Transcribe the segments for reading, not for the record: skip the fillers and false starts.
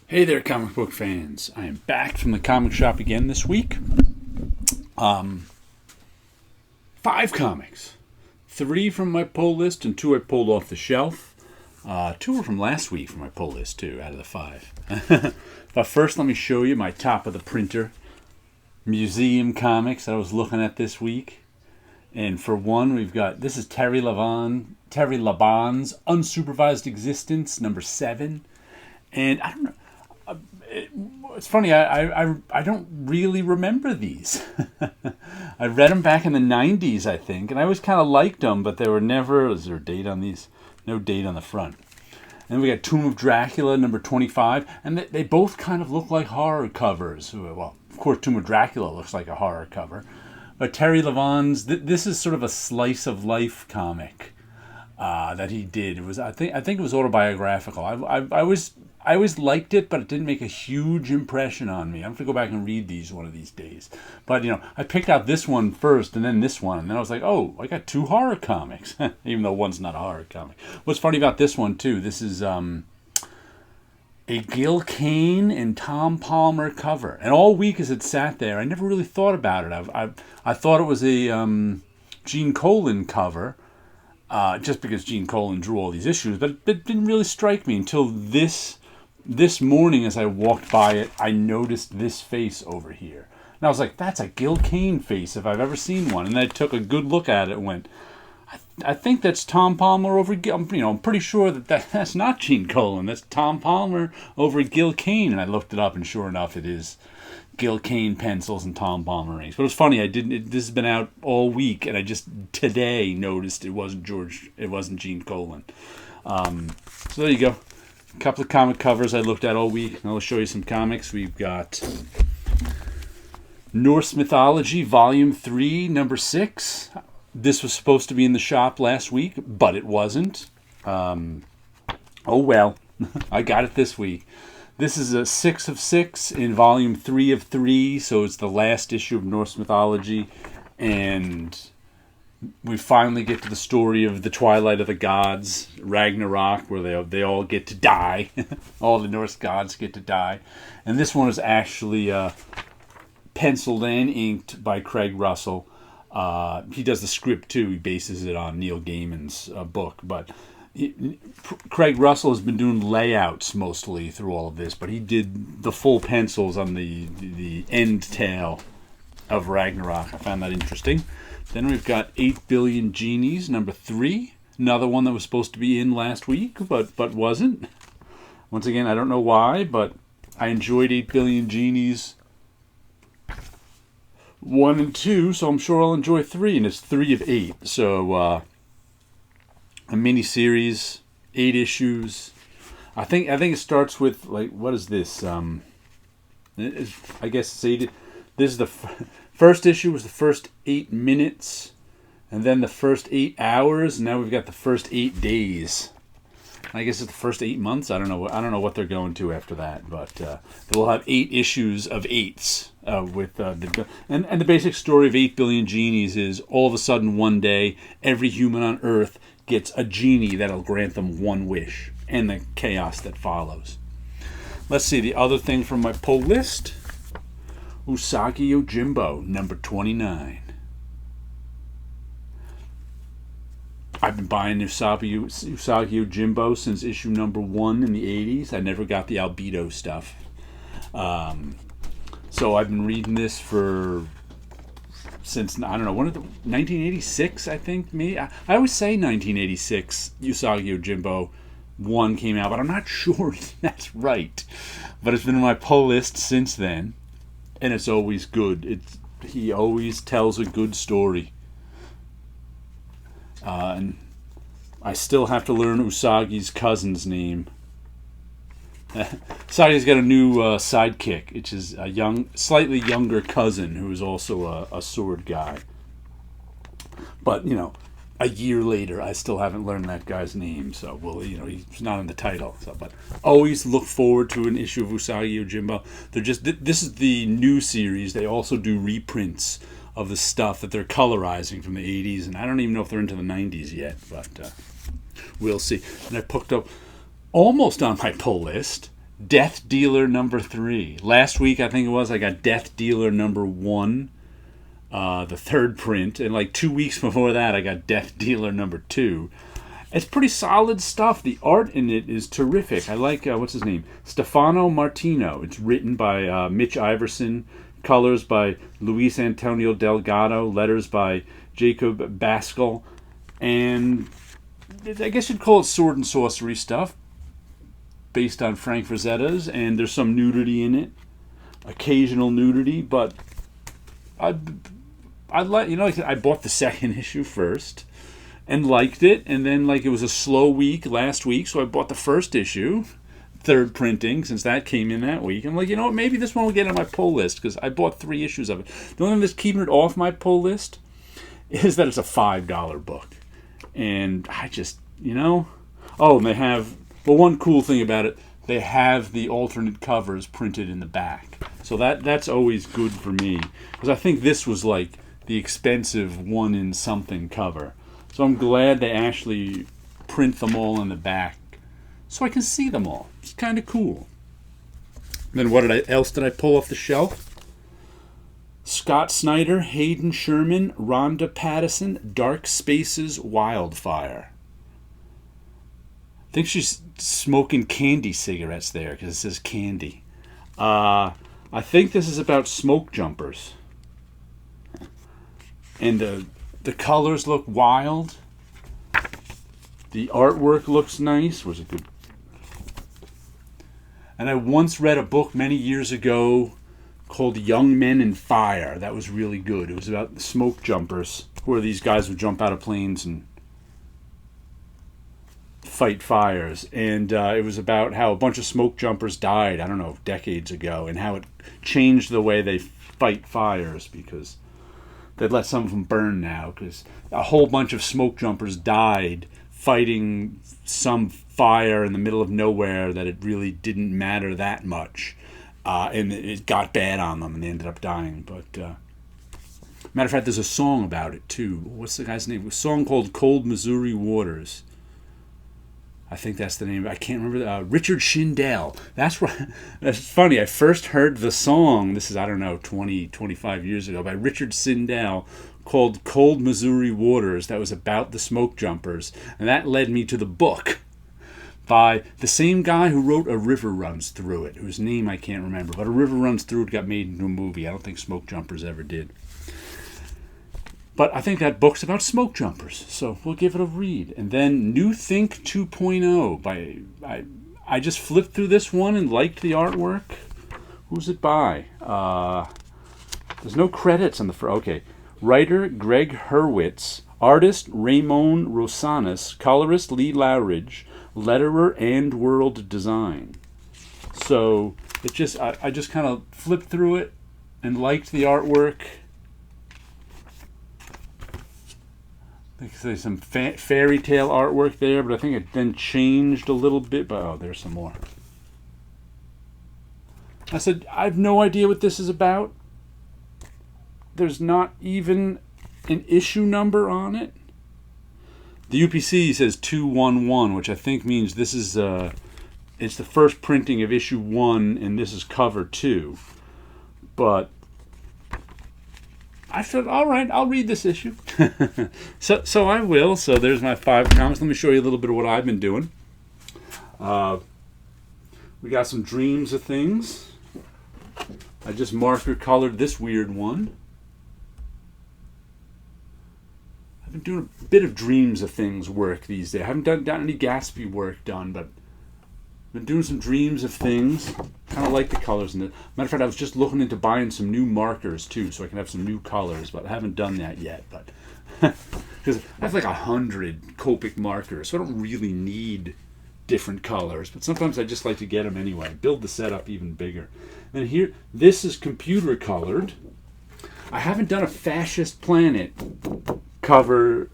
Hey there, comic book fans. I am back from the comic shop again this week. 5 comics. 3 from my pull list and 2 I pulled off the shelf. 2 were from last week from my pull list, too, out of the 5. But first, let me show you my top of the printer museum comics that I was looking at this week. And for one, we've got, this is Terry Laban's Unsupervised Existence, number 7. And I don't know. It's funny, I don't really remember these. I read them back in the 90s, I think, and I always kind of liked them, but they were never, is there a date on these? No date on the front. And we got Tomb of Dracula, number 25, and they both kind of look like horror covers. Well, of course, Tomb of Dracula looks like a horror cover, but Terry Laban's, this is sort of a slice of life comic that he did. It was, I think it was autobiographical. I always liked it, but it didn't make a huge impression on me. I have to go back and read these one of these days. But, I picked out this one first and then this one. And then I was like, oh, I got 2 horror comics, even though one's not a horror comic. What's funny about this one, too, this is a Gil Kane and Tom Palmer cover. And all week as it sat there, I never really thought about it. I thought it was a Gene Colan cover, just because Gene Colan drew all these issues. But it didn't really strike me until this morning, as I walked by it, I noticed this face over here. And I was like, that's a Gil Kane face if I've ever seen one. And I took a good look at it and went, I think that's Tom Palmer over Gil. I'm pretty sure that's not Gene Colan. That's Tom Palmer over Gil Kane. And I looked it up, and sure enough, it is Gil Kane pencils and Tom Palmer inks. But it was funny, this has been out all week, and I just today noticed it wasn't Gene Colan. So there you go. A couple of comic covers I looked at all week. I'll show you some comics. We've got Norse Mythology, Volume 3, Number 6. This was supposed to be in the shop last week, but it wasn't. Oh well, I got it this week. This is a 6 of 6 in Volume 3 of 3, so it's the last issue of Norse Mythology, and we finally get to the story of the Twilight of the Gods, Ragnarok, where they all get to die. All the Norse gods get to die. And this one is actually penciled and inked by Craig Russell. He does the script too. He bases it on Neil Gaiman's book. But Craig Russell has been doing layouts mostly through all of this, but he did the full pencils on the end tail of Ragnarok. I found that interesting. Then we've got 8 Billion Genies, number 3. Another one that was supposed to be in last week, but wasn't. Once again, I don't know why, but I enjoyed 8 Billion Genies 1 and 2, so I'm sure I'll enjoy 3, and it's 3 of 8. So, a mini-series, 8 issues. I think it starts with, like, what is this? I guess it's 8. This is the first issue was the first 8 minutes, and then the first 8 hours, and now we've got the first 8 days. I guess it's the first 8 months. I don't know what they're going to after that, but we'll have 8 issues of 8s with the basic story of 8 Billion Genies is all of a sudden one day every human on Earth gets a genie that'll grant them one wish, and the chaos that follows. Let's see the other thing from my pull list. Usagi Jimbo, number 29. I've been buying Usagi Jimbo since issue number 1 in the 80s. I never got the Albedo stuff. So I've been reading this since, I don't know, 1986, I think, maybe? I always say 1986, Usagi Jimbo 1 came out, but I'm not sure that's right. But it's been on my pull list since then. And it's always good. He always tells a good story. And I still have to learn Usagi's cousin's name. Usagi's got a new sidekick, which is a slightly younger cousin who is also a sword guy. But, a year later, I still haven't learned that guy's name. So, he's not in the title. So, but always look forward to an issue of Usagi Jimbo. This is the new series. They also do reprints of the stuff that they're colorizing from the 80s. And I don't even know if they're into the 90s yet. But we'll see. And I picked up almost on my pull list Death Dealer number 3. Last week, I think it was, I got Death Dealer number 1, the third print. And like 2 weeks before that, I got Death Dealer number 2. It's pretty solid stuff. The art in it is terrific. I like, what's his name? Stefano Martino. It's written by Mitch Iverson. Colors by Luis Antonio Delgado. Letters by Jacob Bascal. And I guess you'd call it sword and sorcery stuff, based on Frank Frazetta's, and there's some nudity in it, occasional nudity, but I like, like I bought the second issue first and liked it, and then like it was a slow week last week, so I bought the first issue, third printing, since that came in that week. I'm like, you know what, maybe this one will get on my pull list, because I bought 3 issues of it. The only thing that's keeping it off my pull list is that it's a $5 book, and I just, oh, and they have. Well, one cool thing about it, they have the alternate covers printed in the back. So that's always good for me. Because I think this was like the expensive one-in-something cover. So I'm glad they actually print them all in the back so I can see them all. It's kind of cool. Then what else did I pull off the shelf? Scott Snyder, Hayden Sherman, Rhonda Pattison, Dark Spaces, Wildfire. I think she's smoking candy cigarettes there because it says candy. I think this is about smoke jumpers. And the colors look wild. The artwork looks nice. Was it good? And I once read a book many years ago called Young Men in Fire. That was really good. It was about smoke jumpers, where these guys would jump out of planes and fight fires, and it was about how a bunch of smoke jumpers died, I don't know, decades ago, and how it changed the way they fight fires, because they'd let some of them burn now, because a whole bunch of smoke jumpers died fighting some fire in the middle of nowhere that it really didn't matter that much, and it got bad on them, and they ended up dying. But matter of fact, there's a song about it too. What's the guy's name? A song called Cold Missouri Waters. I think that's the name. I can't remember. Richard Shindell. That's right. That's funny. I first heard the song, this is, I don't know, 20, 25 years ago, by Richard Shindell, called Cold Missouri Waters. That was about the smoke jumpers. And that led me to the book by the same guy who wrote A River Runs Through It, whose name I can't remember. But A River Runs Through It got made into a movie. I don't think smoke jumpers ever did. But I think that book's about smoke jumpers, so we'll give it a read. And then New Think 2.0 by I just flipped through this one and liked the artwork. Who's it by? There's no credits on the front. Okay, writer Greg Hurwitz, artist Ramon Rosanas, colorist Lee Lowridge, letterer and World Design. So it just I just kind of flipped through it and liked the artwork. I think there's some fairy tale artwork there, but I think it then changed a little bit. But oh, there's some more. I said, I have no idea what this is about. There's not even an issue number on it. The UPC says 211, which I think means this is it's the first printing of issue 1, and this is cover 2. But I said, all right, I'll read this issue. so I will. So there's my 5 comics. Let me show you a little bit of what I've been doing. We got some Dreams of Things. I just marker colored this weird one. I've been doing a bit of Dreams of Things work these days. I haven't done any Gatsby work done, but been doing some Dreams of Things. Kind of like the colors in it. Matter of fact, I was just looking into buying some new markers too, so I can have some new colors, but I haven't done that yet. But because I have like 100 Copic markers, so I don't really need different colors. But sometimes I just like to get them anyway. Build the setup even bigger. And here, this is computer colored. I haven't done a Fascist Planet cover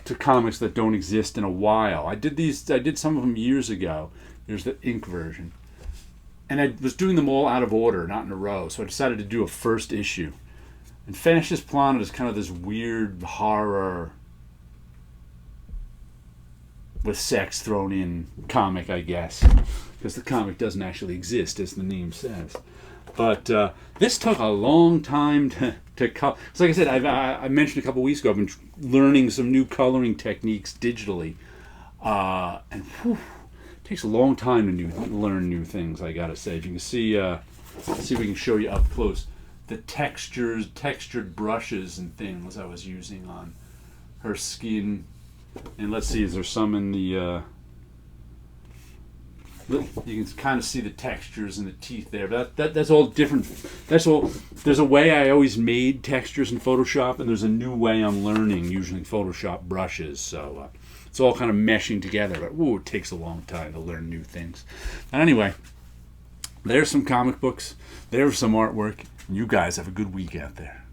to comics that don't exist in a while. I did some of them years ago. There's the ink version. And I was doing them all out of order, not in a row, so I decided to do a first issue. And Fascist Planet is kind of this weird horror, with sex thrown in comic, I guess, because the comic doesn't actually exist, as the name says. But this took a long time to color. So like I said, I mentioned a couple weeks ago, I've been learning some new coloring techniques digitally, and whew, it takes a long time to learn new things. I gotta say, if you can see, see if we can show you up close the textured brushes and things I was using on her skin. And let's see, is there some in the, you can kind of see the textures and the teeth there. But that's all different. That's all, there's a way I always made textures in Photoshop, and there's a new way I'm learning using Photoshop brushes. So it's all kind of meshing together. But ooh, it takes a long time to learn new things. And anyway, there's some comic books. There's some artwork. You guys have a good week out there.